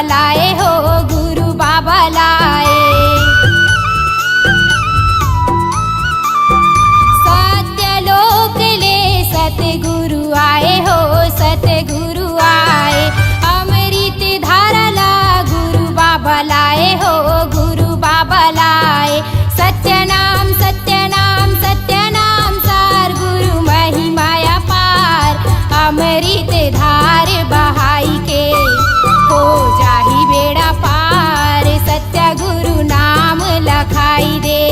लाए हो गुरु बाबा लाए। सत्यलोक ले सतगुरु आए हो सतगुरु आए। अमृत धारा ला गुरु बाबा लाए हो गुरु बाबा लाए। सत्यनाम सत्यनाम सत्यनाम सार गुरु महिमाया पार। अमृत धार बहाई के हो जाही बेड़ा पार। सत्य गुरु नाम लखाई दे।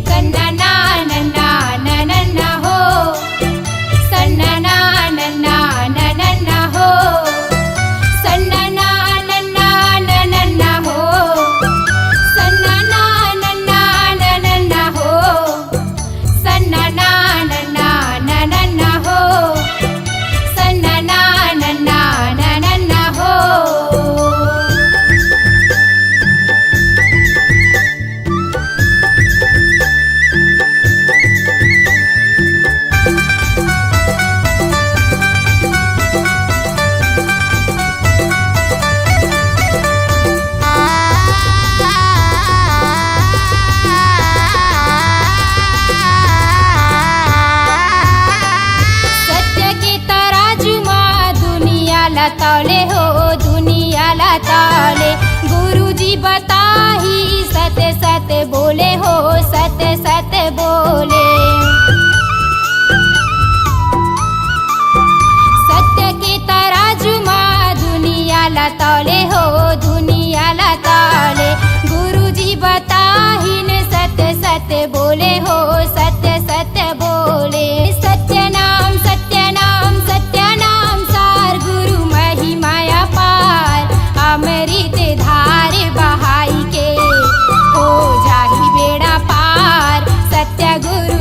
सन्ना नन्ना नन्ना हो सन्ना नन्ना नन्ना हो सन्ना नन्ना नन्ना हो सन्ना नन्ना नन्ना हो सन्ना नन्ना नन्ना हो सन्ना नन्ना नन्ना हो। सत्य के तराजू माँ दुनिया ला तौले हो दुनिया ला तौले। गुरु जी बताही सत्य सत्य बोले हो सत्य सत्य बोले। सत्य के तराजू माँ दुनिया ला तौले हो दुनिया ला तौले। गुरु जी बताही ने सत्य सत्य बोले हो सत्य सत्य बोले। सत्यनाम सत्यनाम सत्यनाम सार गुरु महिमाया पार। अमृत धार बहाई के हो जाही बेड़ा पार। सत्य गुरु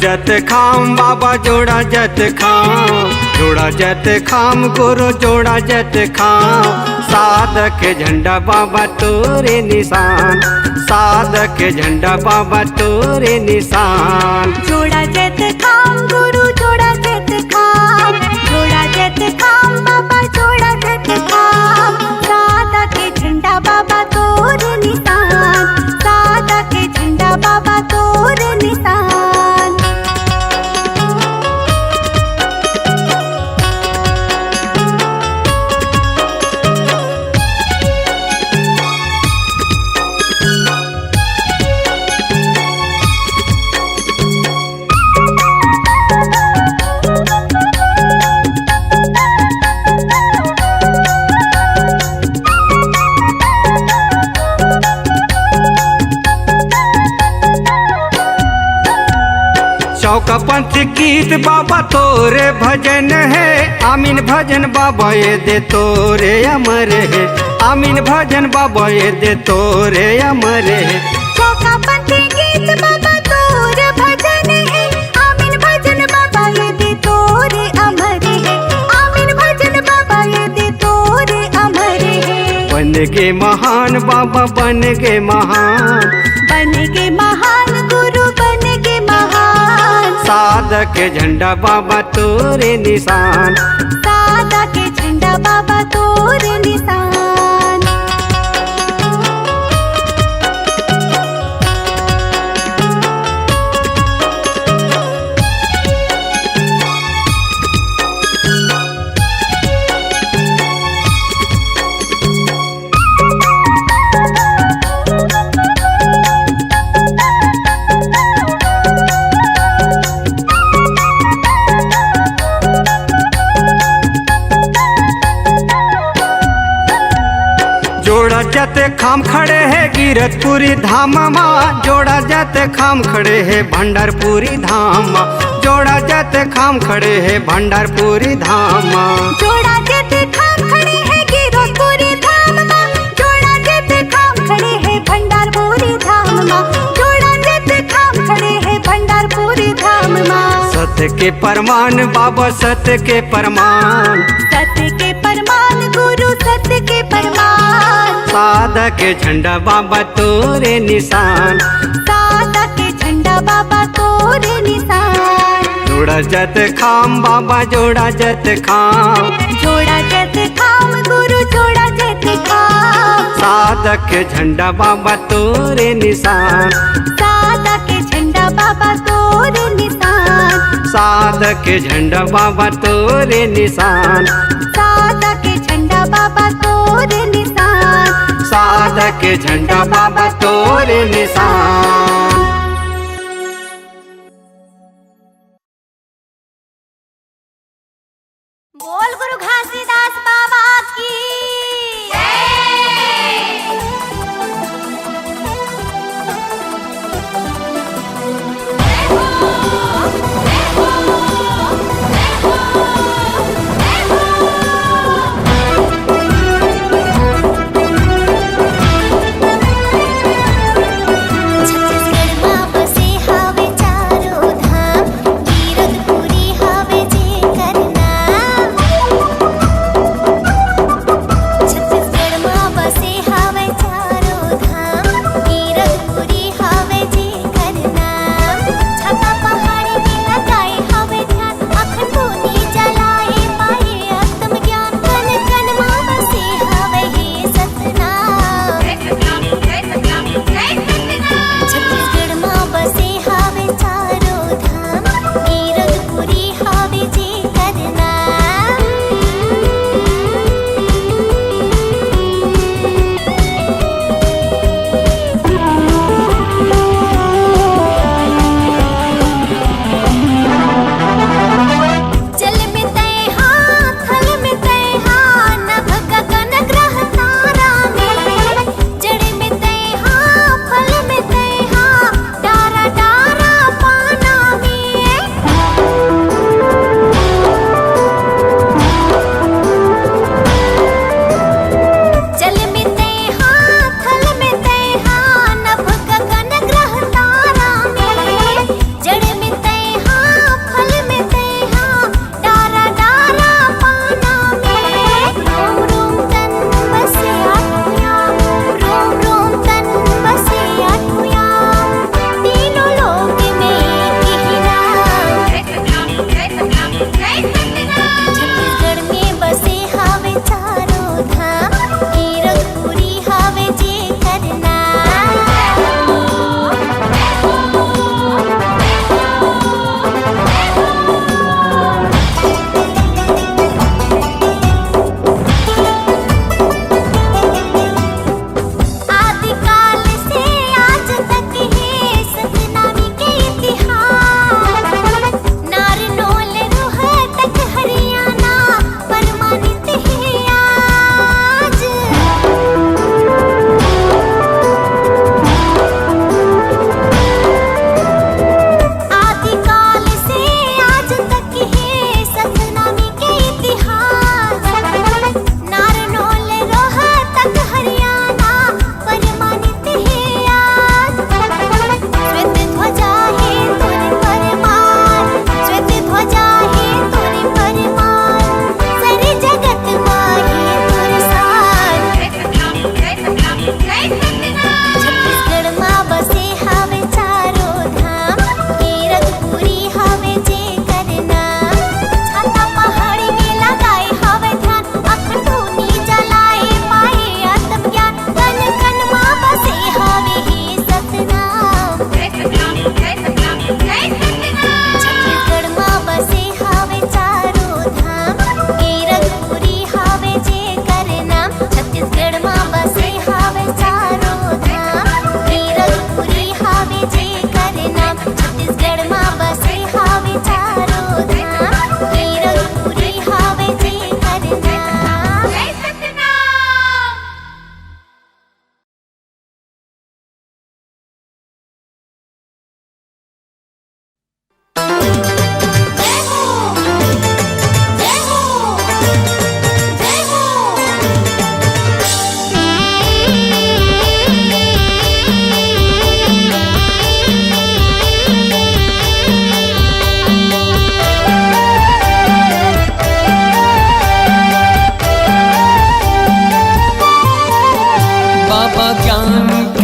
जत खाम बाबा जोड़ा जत खाम, जोड़ा जत खाम गुरु जोड़ा जत खाम। साधक झंडा बाबा तोरे निशान, साधक झंडा बाबा तोरे निशान। जोड़ा जत खाम गुरु जोड़ा जत खाम, जोड़ा जत खाम बाबा जोड़ा जत खाम। साधक झंडा बाबा तोरे निशान, साधक झंडा बाबा तोरे निशान। चौकापंथ गीत बाबा तोरे भजन है, आमीन भजन बाबा ये दे तोरे अमर है, आमीन भजन बाबा ये दे तोरे अमर है। चौकापंथ गीत बाबा तोरे भजन है, आमीन भजन बाबा ये दे तोरे अमर है, आमीन भजन बाबा ये दे तोरे अमर है। बन गे महान बाबा बन गे महान, बन गे महान गुरु बन गे महान। साधक झंडा बाबा तोरे निशान, साधक झंडा बाबा तोरे निशान। जोड़ा जाते खाम खड़े है गिरतपुरी धाम माँ, जोड़ा जाते खाम खड़े है भंडारपुरी धाम, जोड़ा जाते खाम खड़े है भंडारपुरी धाम। जोड़ा जते खाम खड़े है गिरतपुरी धाम माँ, जोड़ा जते खाम खड़े है भंडारपुरी धाम माँ, जोड़ा जते खाम खड़े है भंडारपुरी धाम माँ। सत्य के परमान बाबा सत्य के परमान, सत्य के परमान गुरु सत्य के परमान। साधक झंडा बाबा तोरे निशान, साधक झंडा बाबा तोरे निशान। जोड़ा जत खाम बाबा जोड़ा जत खाम, जोड़ा जत खाम गुरु जोड़ा जत खाम। साधक झंडा बाबा तोरे निशान, साधक झंडा बाबा तोरे निशान। साधक झंडा बाबा तोरे निशान, साधक झंडा बाबा तोरे निशान। साधक झंडा बाबा तोरे निशान। बोल गुरु घासीदास बाबा की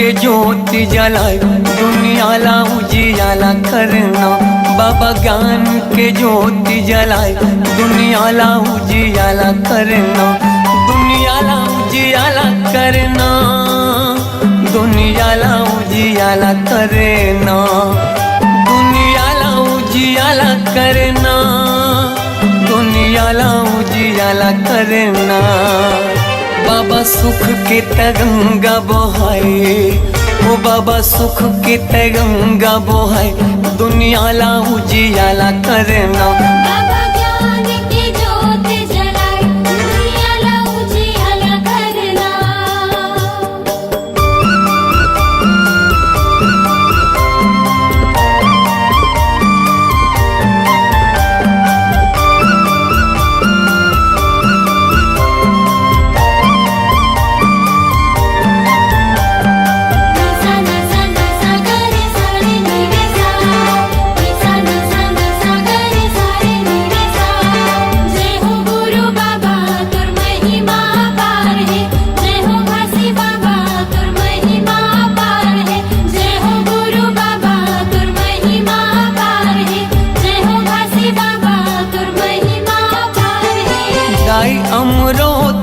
के ज्योति जलाए दुनियाला उजियाला करना। बाबा ज्ञान के ज्योति जलाए दुनियाला उजियाला करना। दुनियाला उजियाला करना, दुनियाला उजियाला करना, दुनियाला उजियाला करना, दुनियाला उजियाला करना। बाबा सुख के तरंगा बहाए, ओ बाबा सुख के तरंगा बहाए दुनियाला उजियाला करना। बाबा ज्ञान की ज्योत जलाए दुनियाला उजियाला करना।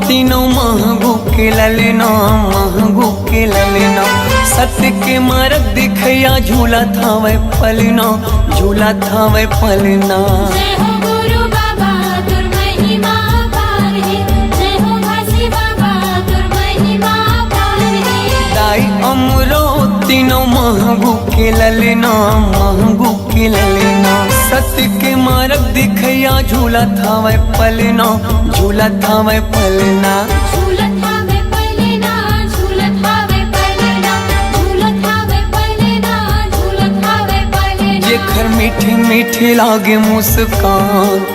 तीनों महगू के ललना, महगू के ललना। सत्य के मार्ग दिखया झूला था वह पलना, झूला था वह पलना। जय हो गुरु बाबा तुर महिमा पार है, जय हो घासी बाबा तुर महिमा पार है। दाई अमरो तीनों महगू के ललना, महगू के ललना। सत्य के मार्ग दिखया झूला था वह पलना, झूला था वह पलना। झूलत हावे पलना, झूलत हावे पलना, झूलत हावे पलना, झूलत हावे पलना। जेखर मीठी मीठी लागे मुस्कान,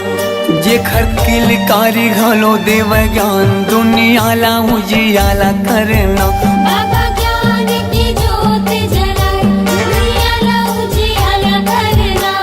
जेखर किलकारी घलो देव ज्ञान दुनियाला उजियाला करना। बाबा ज्ञान की ज्योत जलाए दुनियाला उजियाला करना।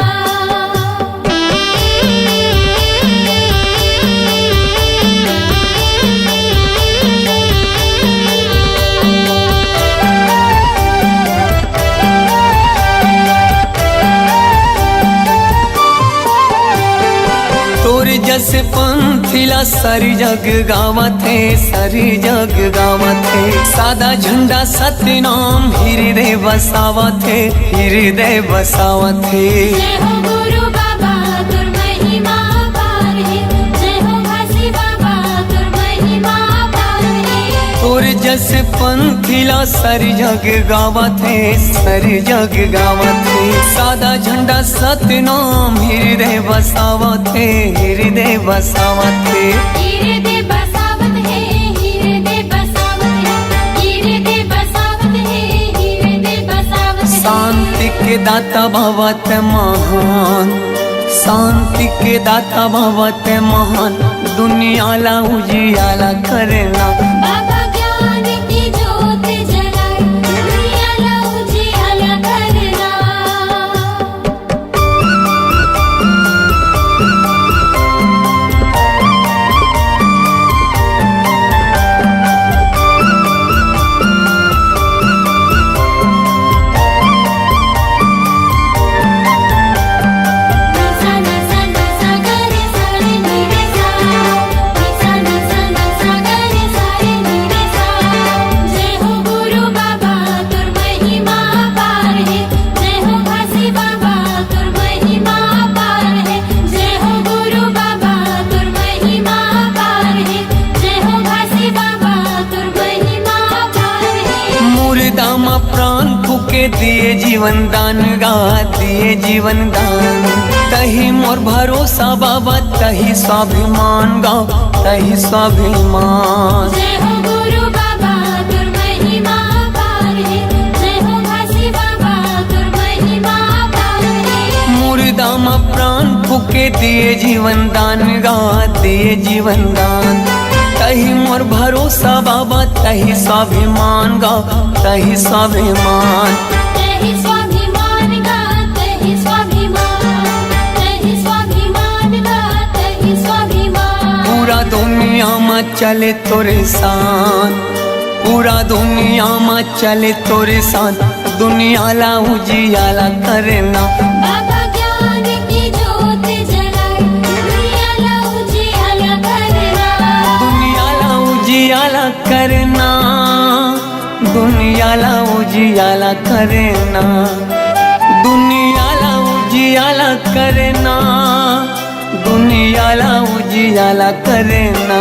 तोर जस पंथिला सारी जग गावत है, सारी जग गावत है। सादा झंडा सत्य नाम हृदय बसावत है, हृदय बसावत है। जय हो गुरु बाबा तुर महिमा पार है, जय हो घासी बाबा तुर महिमा पार है। तोर जस पंथिला सारी जग गावत है, सारी जग गावत है। सादा झंडा सत्य नाम हृदय बसावत है, हृदय बसावत है। हृदय बसावत है, हृदय बसावत है, हृदय बसावत है, हृदय बसावत है। शांति के दाता भवत महान, शांति के दाता भवत महान दुनियाला उजियाला करना। बाबा ज्ञान की ज्योत जलाए दुनियाला उजियाला करना। जय हो गुरु बाबा तुर महिमा पार है, जय हो घासी बाबा तुर महिमा पार है। जय हो गुरु बाबा तुर महिमा पार है, जय हो घासी बाबा तुर महिमा पार है। मुर्दा मा प्राण फूके दिए जीवन दान गा, दिए जीवन दान। तही मोर भरोसा बाबा, तही स्वाभिमान गा, तही स्वाभिमान। जय हो गुरु बाबा तुर महिमा पार है, जय हो घासी बाबा तुर महिमा पार है। मुर्दा मा प्राण फूके दिए जीवन दान गा, दिए जीवन दान। तही मोर भरोसा बाबा, तही स्वाभिमान गा, तही स्वाभिमान। तहि स्वाभिमान गा, तहि स्वाभिमान, तहि स्वाभिमान गा, तहि स्वाभिमान। पूरा दुनिया में चले तोरे शान, पूरा दुनिया में चले तोरे साथ दुनिया ला उजियाला करना बाबा ज्ञान की ज्योत जलाए दुनिया ला उजियाला करना दुनिया ला उजियाला करना दुनिया ला उजियाला करना दुनिया ला उजियाला करना दुनिया ला उजियाला करना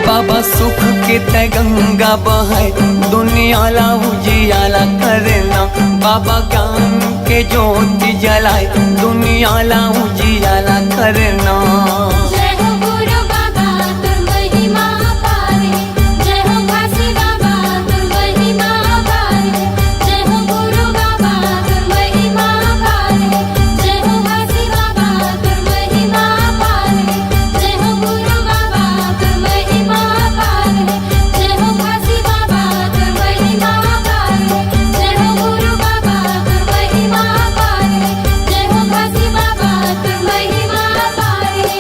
बाबा सुख के ते गंगा बहाए दुनिया ला उजियाला करना बाबा ज्ञान के ज्योति जलाए दुनिया ला उजियाला करना जय हो गुरु बाबा तुम महिमा पारे जय हो काशी बाबा तुम महिमा पारे जय हो गुरु बाबा तुम महिमा पारे जय हो काशी बाबा तुम महिमा पारे जय हो गुरु बाबा तुम महिमा पारे जय हो काशी बाबा तुम महिमा पारे जय हो गुरु बाबा तुम महिमा पारे जय हो काशी बाबा तुम महिमा पारे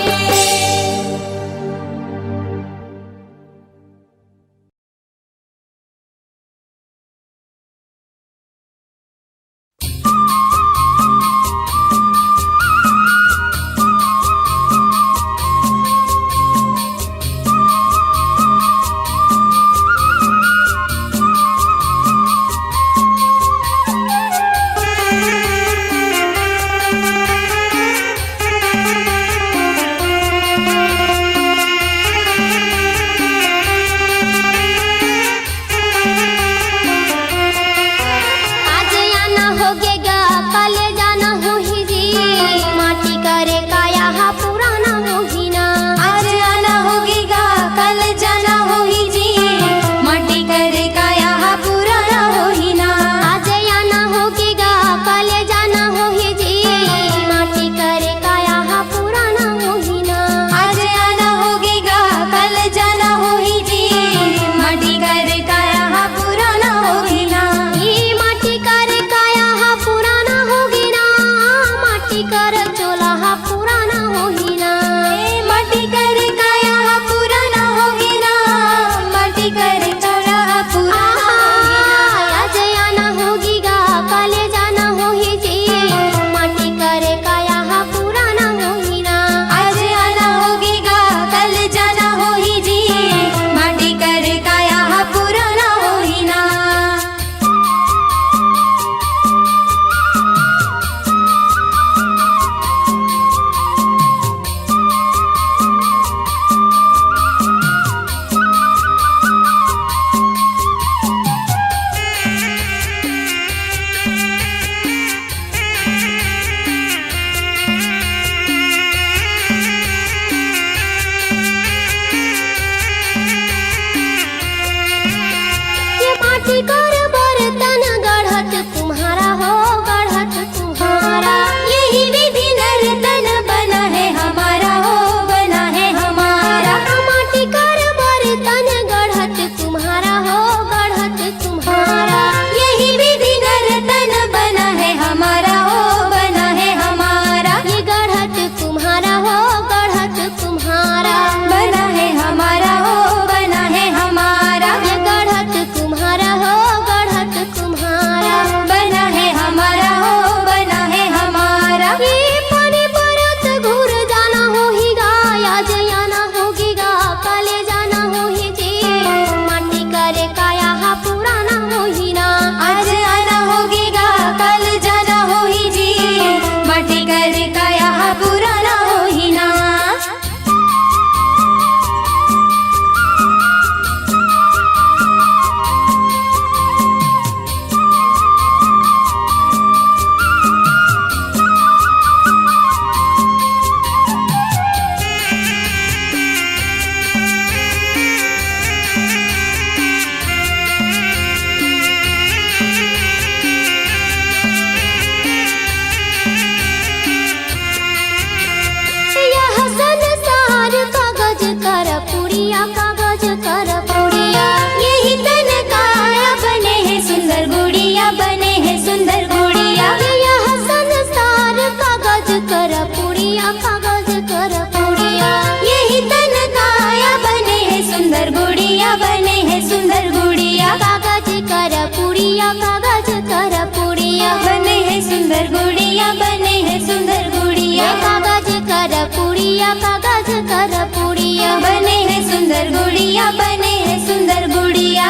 कागज कर पुड़िया बने है सुंदर गुड़िया, बने है सुंदर गुड़िया, कागज कर पुड़िया, कागज कर पुड़िया बने है सुंदर गुड़िया, बने है सुंदर गुड़िया।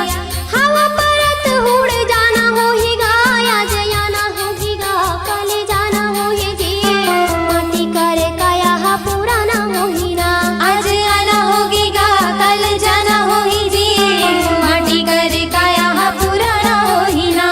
हवा परत उड़ जाना होगा, आज आना होगा, कल जाना होगी, माटी करे काया हा पुराना होहिना, आज आना होगेगा, कल जाना होगी जी, माटी करे काया हा पुराना होहिना।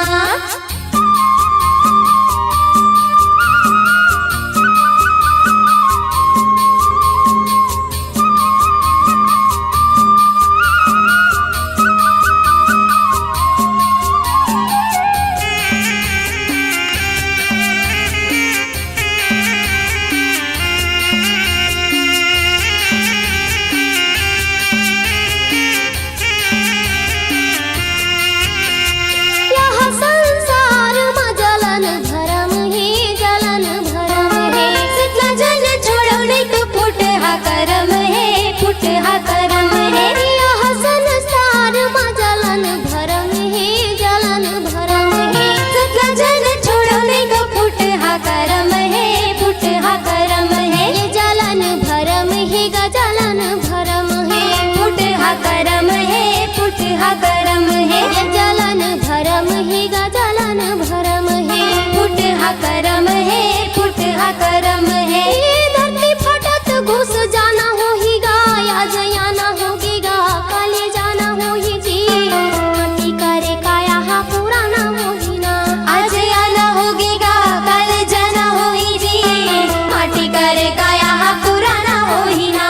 यह संसार में जलन भरम है, जलन भरम है, सतना जन छोड़ो नहीं तो फुट हा करम है, फुट हा करम है। यह संसार में जलन भरम है, जलन भरम है, सतना जन छोड़ो नहीं तो फुट हा करम है, फुट हा करम है। ये जलन भरम है गा, जलन भरम है, फुट हा करम है, फुट हा करम है। ये जलन भरम है गा, जलन भरम है, फुट हा करम है, फुट हा करम है। ये धरती फटत घुस जाना होगा, आज आना होगा, कल जाना होगी, माटी करे काया हा पुराना होहिना, आज आना होगेगा, कल जाना होई जी, माटी करे काया हा पुराना होहिना।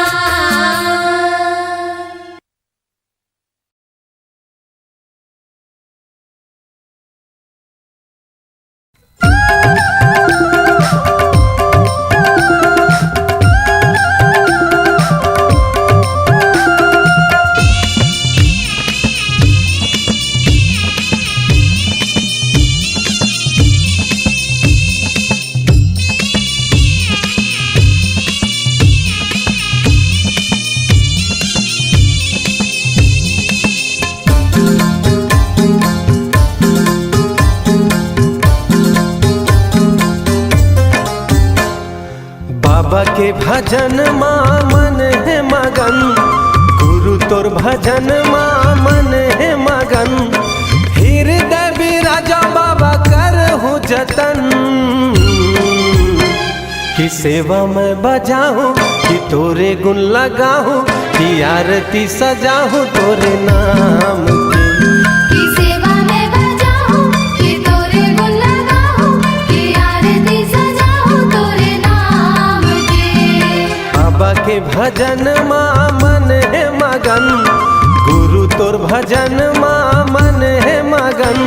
बाबा के भजन माँ मन है मगन, गुरु तोर भजन माँ मन है मगन, हृदय बिराजा बाबा कर हूँ जतन, कि सेवा में बजाऊं, कि तोरे गुण लगाऊं, कि आरती सजाऊं तोरे नाम की। की सेवा में बजाऊं, कि तोरे गुण लगाऊं, कि आरती सजाऊं तोरे नाम के। बाबा के भजन माँ मन है मगन, गुरु तोर भजन माँ मन है मगन,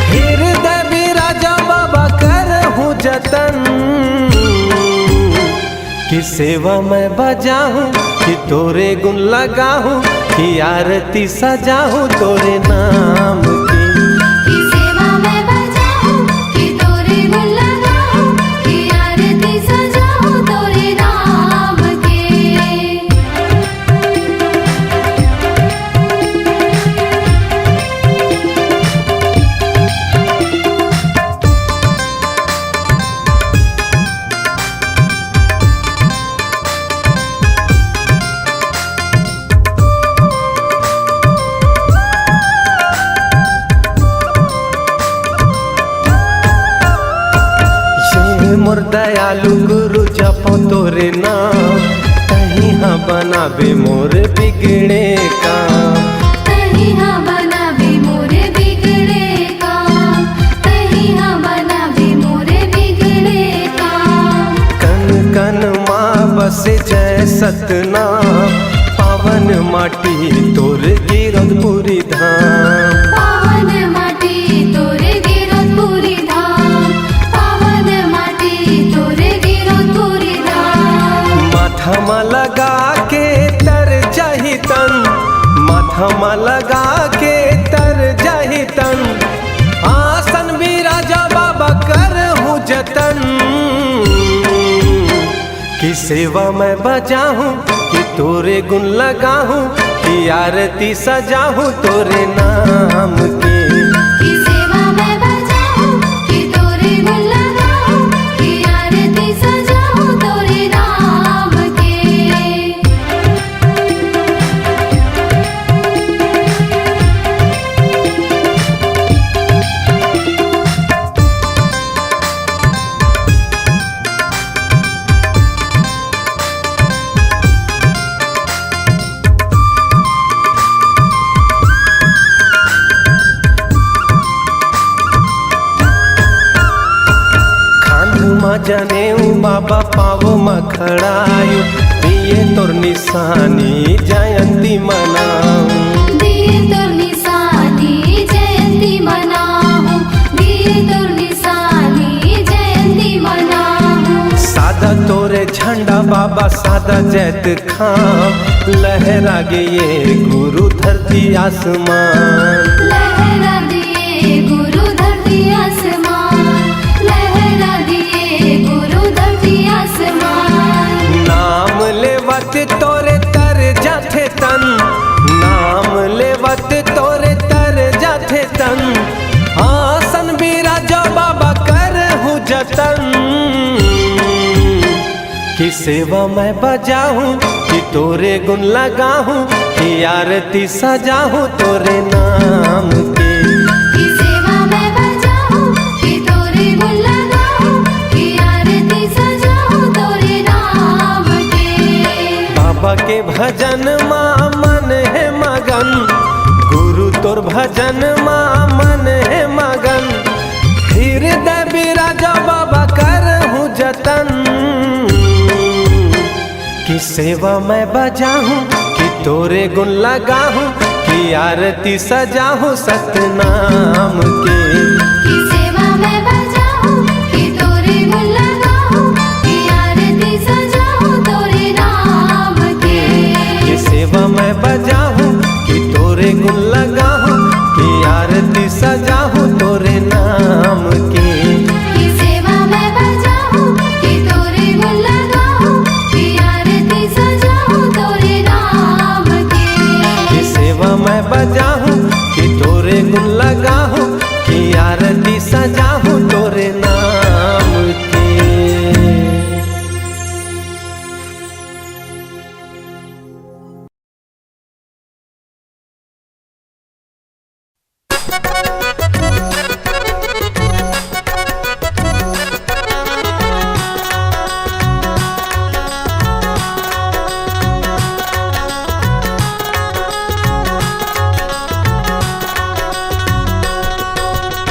हृदय बिराजा बाबा कर हूँ जतन, कि सेवा में बजाऊं, कि तोरे गुण लगाऊं, कि आरती सजाऊं तोरे नाम की। की सेवा में बजाऊं, कि तोरे गुण लगाऊं, कि आरती सजाऊं तोरे नाम के। मोर दयालु गुरु जपो तोरे नाम, कहीं हाँ बनाबे मोर बिगड़े काम। कहीं हाँ बनावे मोरे बिगड़े काम, कहीं हाँ बनावे मोरे बिगड़े काम। कन कन माँ बसे जय सतनाम, पावन माटी तोर गिरधपुरी धाम। पावन माटी तोरे गिरधपुरी धाम, पावन माटी तोरे गिरधपुरी धाम। माथा लगा के तर जाहि तन, माथा लगा के तर जाहि तन, आसन भी राजा बाबा कर हूँ जतन, कि सेवा में बजाऊं, कि तोरे गुण लगाऊं, कि आरती सजाऊं तोरे नाम की। की सेवा में जने बाबा पावो मखड़ायु दिए तोर निशानी जयंती मनाऊं दिए तोर निशानी जयंती मनाऊं दिए तोर निशानी जयंती मनाऊं सादा तोरे झंडा बाबा सादा जैत खां लहरा गे ये गुरु धरती आसमान लहरा दिए गुरु धरती आसमान लहरा दिए गुरु धरती आसमान नाम लेवत तोरे तर जाथे तन नाम लेवत तोरे तर जाथे तन आसन बिराजा बाबा कर हूँ जतन कि सेवा मैं बजाऊं कि तोरे गुण लगाऊं कि आरती सजाऊं तोरे नाम के की सेवा मैं बजाऊं कि तोरे गुण लगाऊं कि आरती सजाऊं तोरे नाम के बाबा के भजन माँ मन है मगन गुरु तोर भजन माँ मन है मगन हृदय बिराजा बाबा कर हूँ जतन कि सेवा मैं बजाऊं कि तोरे गुण लगाऊं कि आरती सजाऊं सतनाम के की सेवा मैं बजाऊं कि तोरे गुण लगाऊं कि आरती सजाऊं तोरे नाम के कि सेवा मैं बजाऊं कि तोरे गुण लगाऊं कि आरती सजाऊं तोरे नाम के की सेवा मैं बजाऊं कि तोरे गुण लगाऊं कि आरती सजाऊं तोरे नाम के कि सेवा मैं बजाऊं कि तोरे गुण लगाऊं कि आरती सजाऊं तोरे नाम के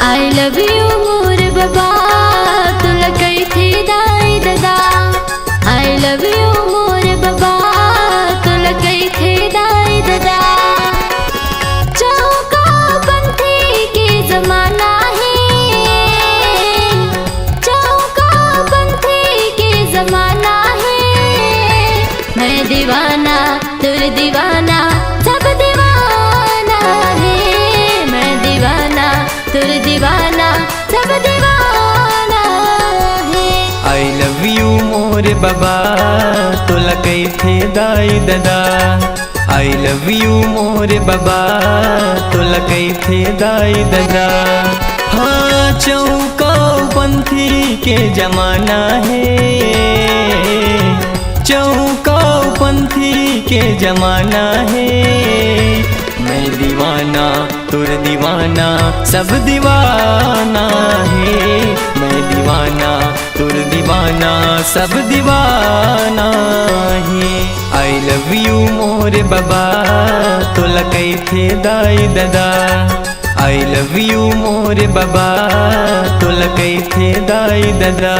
I love you मोर बाबा तुला कई थी दाई दादा I love you मोर बाबा तुला कई थी दाई दादा चौका पंथी के जमाना है चौका पंथी के जमाना है मैं दीवाना तुर दीवाना सब दीवाना है मैं दीवाना तुर दीवाना सब दीवाना है आई लव यू मोरे बाबा तोला कई थे दाई दादा आई लव यू मोरे बाबा तोला कई थे दाई दादा हाँ चौका पंथी के जमाना है चौका पंथी के जमाना है मैं दीवाना तुर दीवाना सब दीवाना है मैं दीवाना तुर दीवाना सब दीवाना है आई लव यू मोरे बाबा तोला कई थे दाई दादा आई लव यू मोरे बाबा तोला कई थे दाई दादा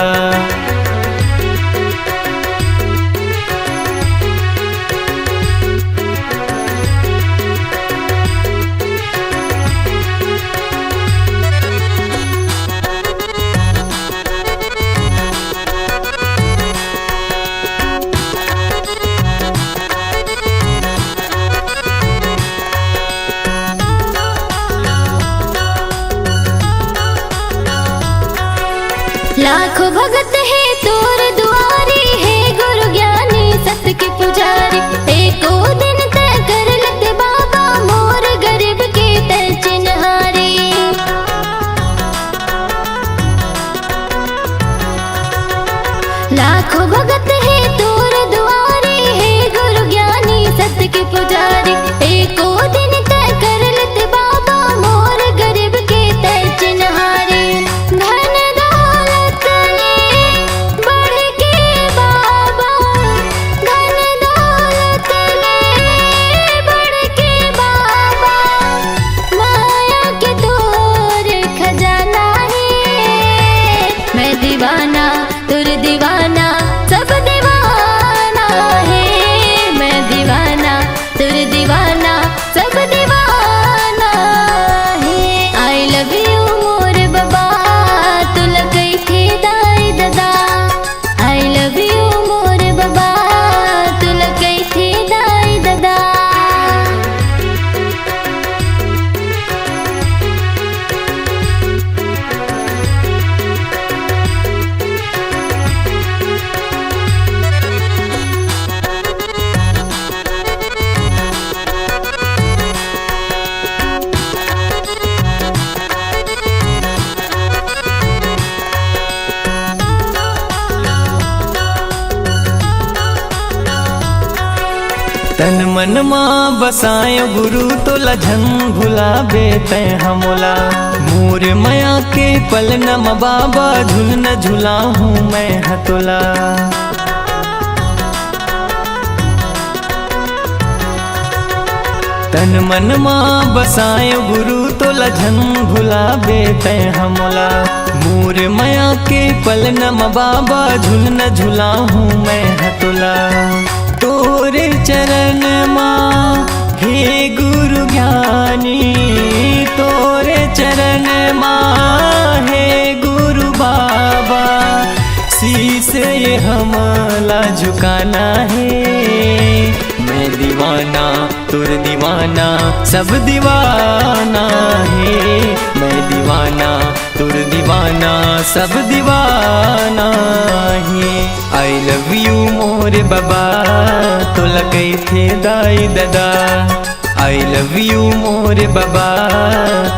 लाखों भगत है तोर दुआरी है गुरु ज्ञानी सत्य के पुजारी एको दिन तय कर लत बाबा मोर गरीब के तय चिन्हारी लाखों भगत है तोर दुआरी है गुरु ज्ञानी सत्य के पुजारी एको दिन तय कर लत बाबा मोर गरीब के तय चिन्हारी धन दौलत ने बढ़ के तन मन माँ बसाए गुरु तो लझन भुलाबे तय हमोला। मोर माया के पल नम बाबा झुल न झुला हूँ मैं हतोला। तन मन माँ बसाए गुरु तो लझन भुलाबे तय हमोला। मोर माया के पल नम बाबा झुल न झुला हूँ मैं हतोला। तोरे चरण माँ हे गुरु ज्ञानी, तोरे चरण माँ हे गुरु बाबा। शीस ये हमला झुकाना है, मैं दीवाना तुर दीवाना सब दीवाना है। मैं दीवाना तुर दीवाना सब दीवाना है। आई लव यू मोरे बाबा तो लगे थे दाई दादा। आई लव यू मोरे बाबा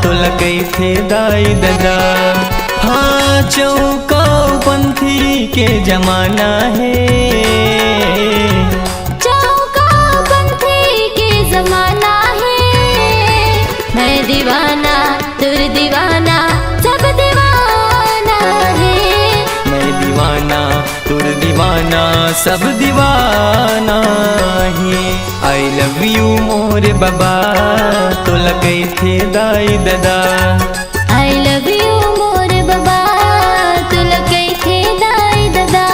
तो लगे थे दाई दादा। हाँ चौका पंथी के जमाना है, चौका पंथी के जमाना है। मैं दीवाना तुर दीवाना सब दीवाना है। मैं दीवाना तुर दीवाना सब दीवाना है। आई लव यू मोरे बाबा तो लगे थे दाई दादा। आई लव यू मोरे बाबा तो लगे थे दाई दादा।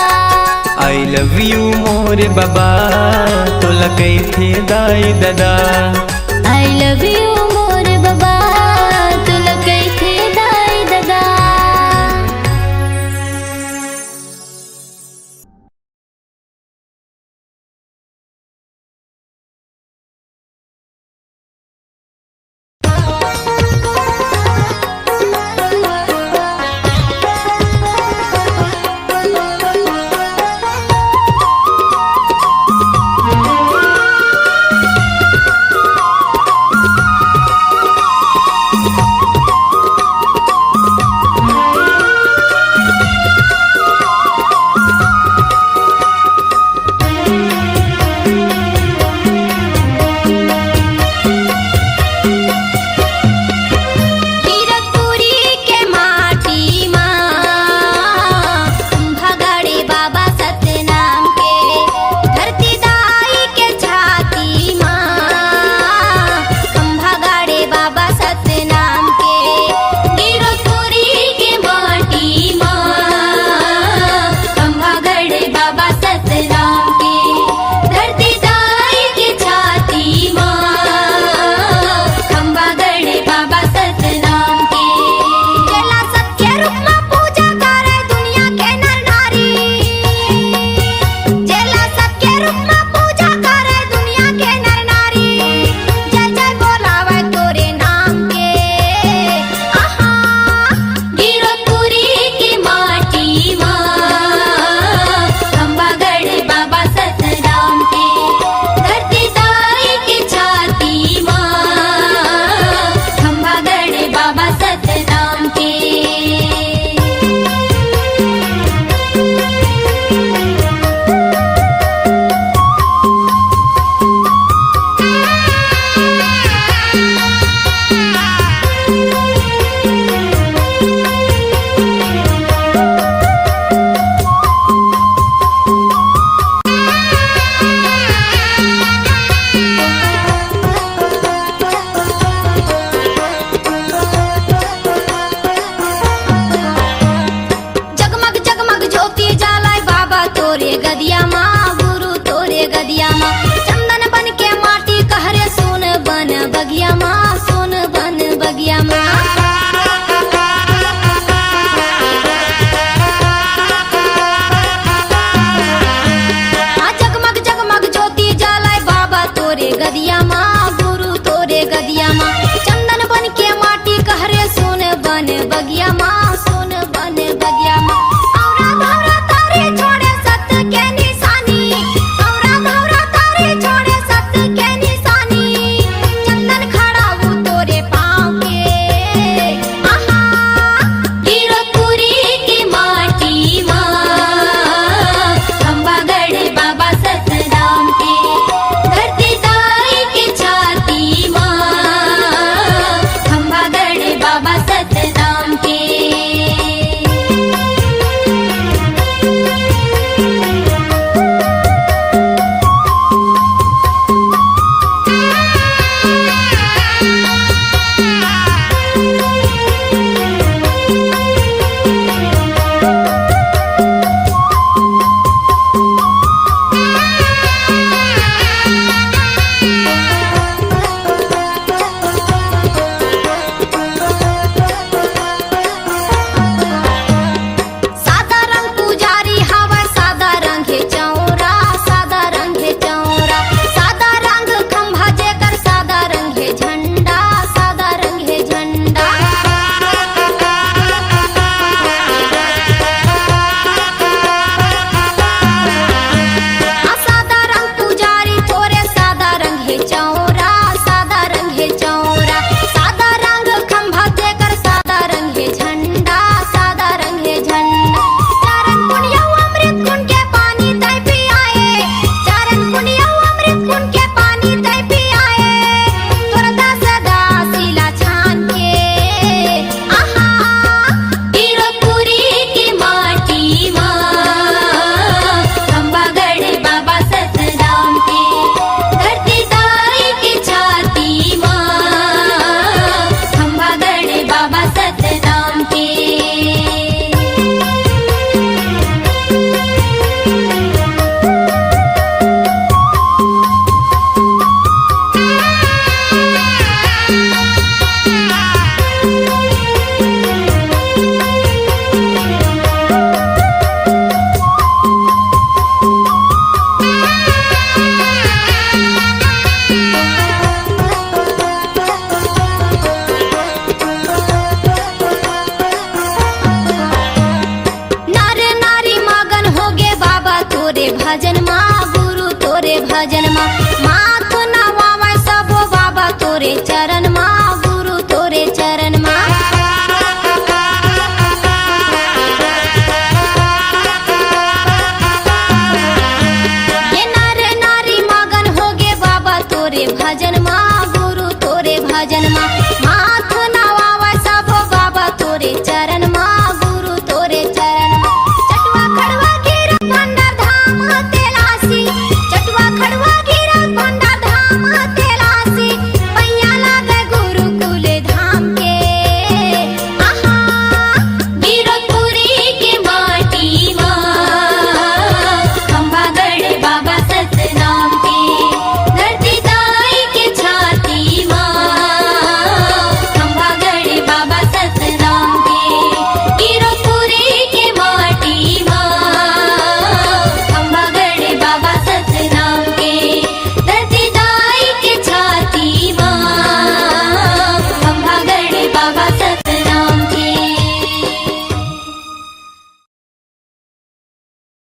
आई लव यू मोरे बाबा तो लगे थे दाई दादा। आई लव यू मोरे बाबा तो लगे थे दाई दादा। बाबा तोरे चरण माँ, गुरु तोरे चरण माँ। ये नर नारी मगन हो गे बाबा तोरे भजन माँ, गुरु तोरे भजन माँ।